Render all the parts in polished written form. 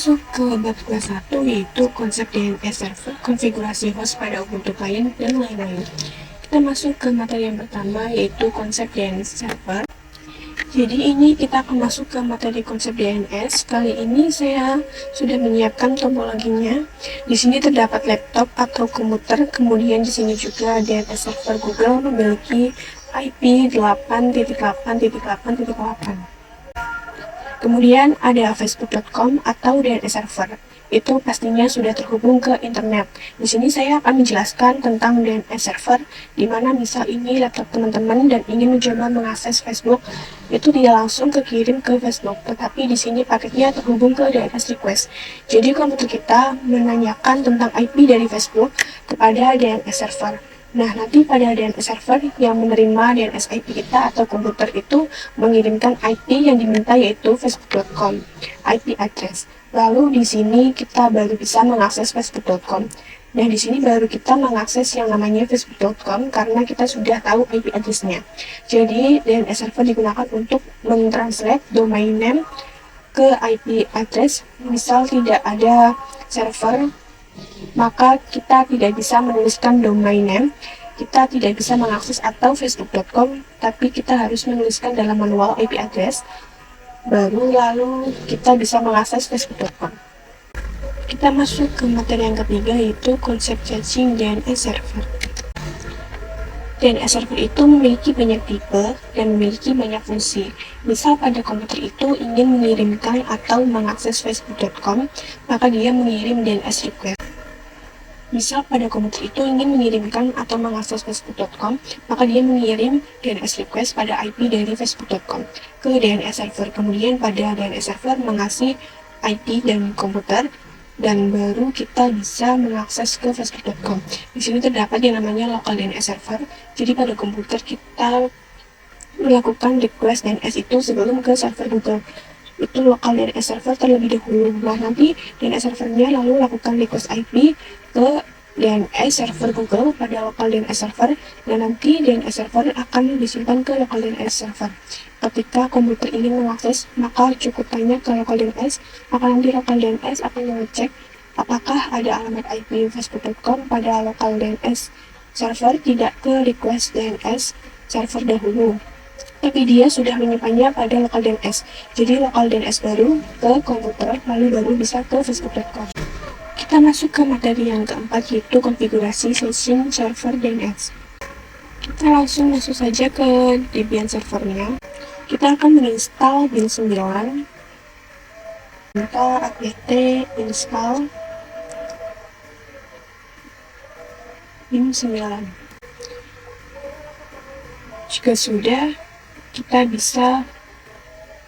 masuk ke bab kelas 1, yaitu konsep DNS server, konfigurasi host pada Ubuntu client, dan lain-lain. Kita masuk ke materi yang pertama, yaitu konsep DNS server. Jadi ini kita akan masuk ke materi konsep DNS. Kali ini saya sudah menyiapkan topologinya. Di sini terdapat laptop atau komputer, kemudian di sini juga DNS server Google memiliki IP 8.8.8.8. Kemudian ada facebook.com atau DNS server. Itu pastinya sudah terhubung ke internet. Di sini saya akan menjelaskan tentang DNS server, di mana misal ini laptop teman-teman dan ingin mencoba mengakses Facebook, itu tidak langsung kekirim ke Facebook, tetapi di sini paketnya terhubung ke DNS request. Jadi komputer kita menanyakan tentang IP dari Facebook kepada DNS server. Nah, nanti pada DNS server yang menerima DNS IP kita atau komputer itu mengirimkan IP yang diminta, yaitu facebook.com, IP address. Lalu di sini kita baru bisa mengakses facebook.com. Nah, di sini baru kita mengakses yang namanya facebook.com karena kita sudah tahu IP address-nya. Jadi, DNS server digunakan untuk mentranslate domain name ke IP address. Misal tidak ada server, maka kita tidak bisa menuliskan domain name, kita tidak bisa mengakses atau facebook.com, tapi kita harus menuliskan dalam manual IP address, baru lalu kita bisa mengakses facebook.com. Kita masuk ke materi yang ketiga, yaitu konsep caching DNS server. DNS server itu memiliki banyak tipe dan memiliki banyak fungsi. Misal pada komputer itu ingin mengirimkan atau mengakses facebook.com, maka dia mengirim DNS request. Misal pada komputer itu ingin mengirimkan atau mengakses facebook.com, maka dia mengirim DNS request pada IP dari facebook.com ke DNS server. Kemudian pada DNS server mengasih IP dan komputer, dan baru kita bisa mengakses ke facebook.com. Di sini terdapat yang namanya local DNS server. Jadi pada komputer kita melakukan request DNS itu sebelum ke server Google. Itu local DNS server terlebih dahulu. Nah, nanti DNS servernya lalu lakukan request IP ke DNS server Google pada local DNS server, dan nanti DNS server akan disimpan ke local DNS server. Ketika komputer ingin mengakses, maka cukup tanya ke local DNS, maka nanti local DNS akan mengecek apakah ada alamat IP facebook.com pada local DNS server, tidak ke request DNS server dahulu, tapi dia sudah menyimpannya pada local DNS. Jadi local DNS baru ke komputer, lalu baru bisa ke facebook.com. Kita masuk ke materi yang keempat, yaitu konfigurasi session server DNS. Kita langsung masuk saja ke Debian servernya. Kita akan menginstal bin 9. Kita apt install bin 9. Jika sudah, kita bisa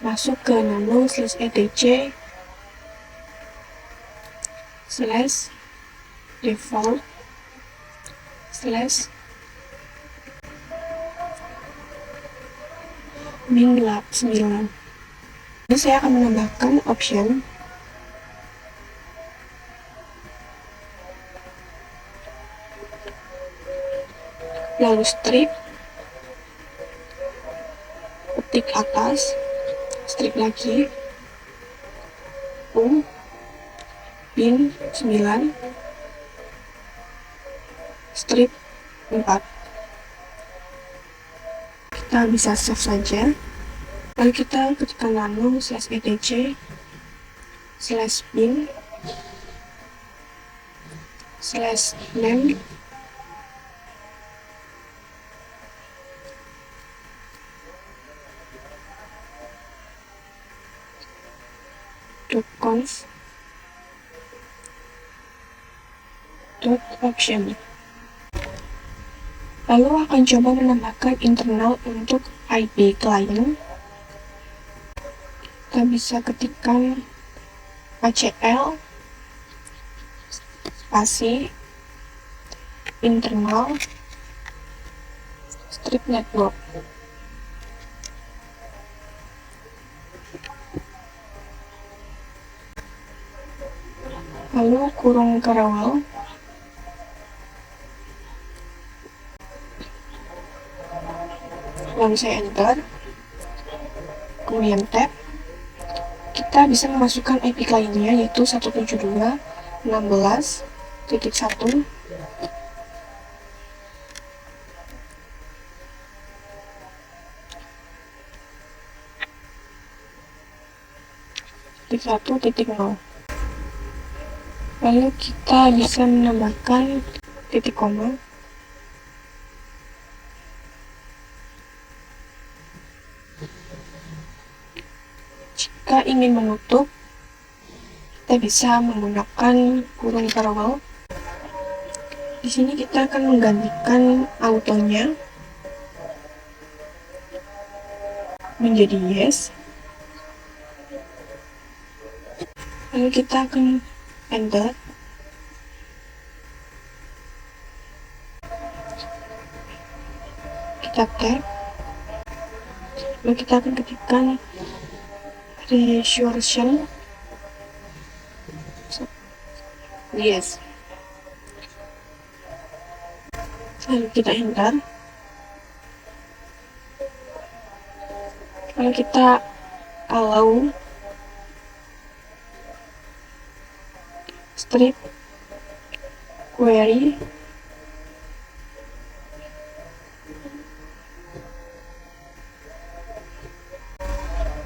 masuk ke nano/default/bin9. Ini saya akan menambahkan option lalu strip, ketik atas, strip lagi, bin 9, strip 4. Kita bisa save saja. Lalu kita ketikkan nano/etc/bin/name .conf.option. Lalu akan coba menambahkan internal untuk IP client. Kita bisa ketikkan acl spasi internal strip network. Lalu kurung karawal, lalu saya enter, kemudian tab, kita bisa memasukkan IP kliennya yaitu 172.16.1. Lalu kita bisa menambahkan titik koma. Jika ingin menutup, kita bisa menggunakan kurung paralel. Di sini kita akan menggantikan autonya menjadi yes. Lalu kita akan enter. Kita tag. Lalu kita akan ketikkan resolution yes. Lalu kita enter. Lalu kita allow strip query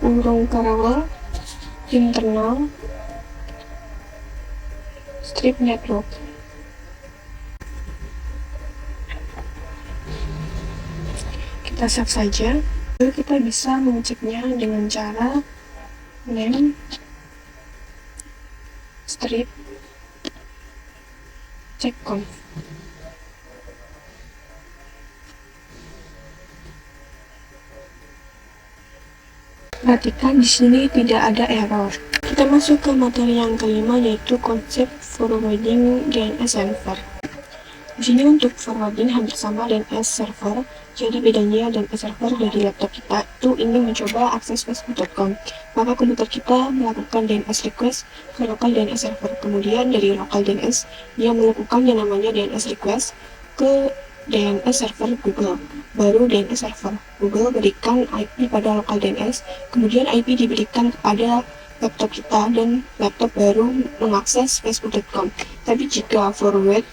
kurung paralel internal strip network. Kita save saja. Lalu kita bisa mengeceknya dengan cara name strip checkconf. Perhatikan di sini tidak ada error. Kita masuk ke materi yang kelima yaitu konsep forwarding DNS server. Di sini untuk forwarding hampir sama DNS server, jadi bedanya DNS server dari laptop kita itu ingin mencoba akses facebook.com, maka komputer kita melakukan DNS request ke local DNS server, kemudian dari local DNS dia melakukan yang namanya DNS request ke DNS server Google, baru DNS server Google berikan IP pada local DNS, kemudian IP diberikan kepada laptop kita dan laptop baru mengakses facebook.com. Tapi jika forward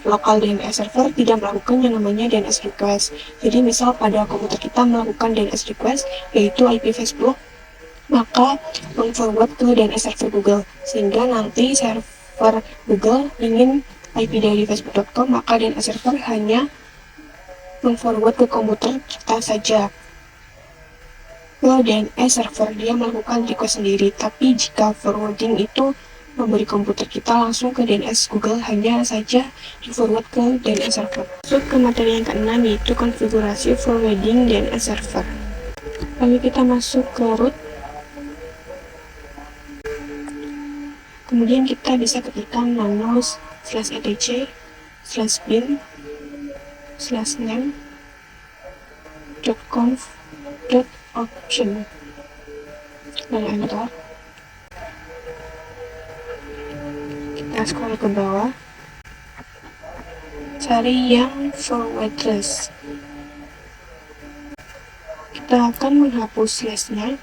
local DNS server tidak melakukan yang namanya DNS request. Jadi misal pada komputer kita melakukan DNS request yaitu IP Facebook, maka meng-forward ke DNS server Google, sehingga nanti server Google ingin IP dari facebook.com, maka DNS server hanya meng-forward ke komputer kita saja ke DNS server, dia melakukan request sendiri. Tapi jika forwarding itu memberi komputer kita langsung ke DNS Google, hanya saja di forward ke DNS server. Masuk ke materi yang keenam yaitu konfigurasi forwarding DNS server. Lalu kita masuk ke root, kemudian kita bisa ketikkan nano/etc/bin/name.conf.option, lalu enter. Kita scroll ke bawah, cari yang forwardless. Kita akan menghapus slashnya.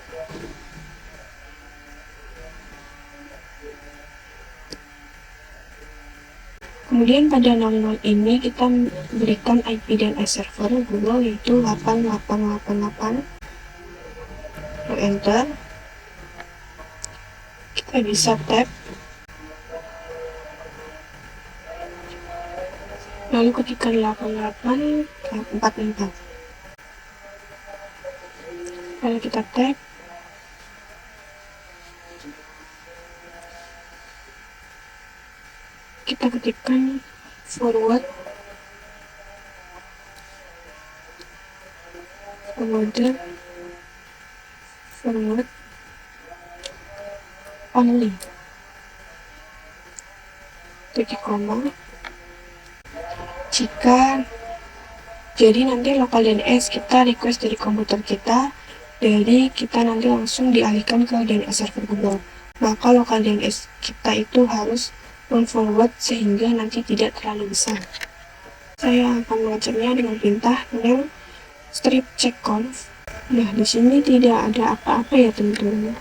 Kemudian pada 00 ini kita berikan IP DNS server Google yaitu 8888. Lalu enter. Kita bisa tab. Lalu ketikkan 8844. Lalu kita tab. Kita ketikkan forward only titik koma. Jika jadi nanti local DNS kita request dari komputer kita, dari kita nanti langsung dialihkan ke DNS server Google, maka local DNS kita itu harus meng-forward sehingga nanti tidak terlalu besar. Saya akan mengeceknya dengan perintah name strip checkconf. Nah, di sini tidak ada apa-apa ya teman-teman.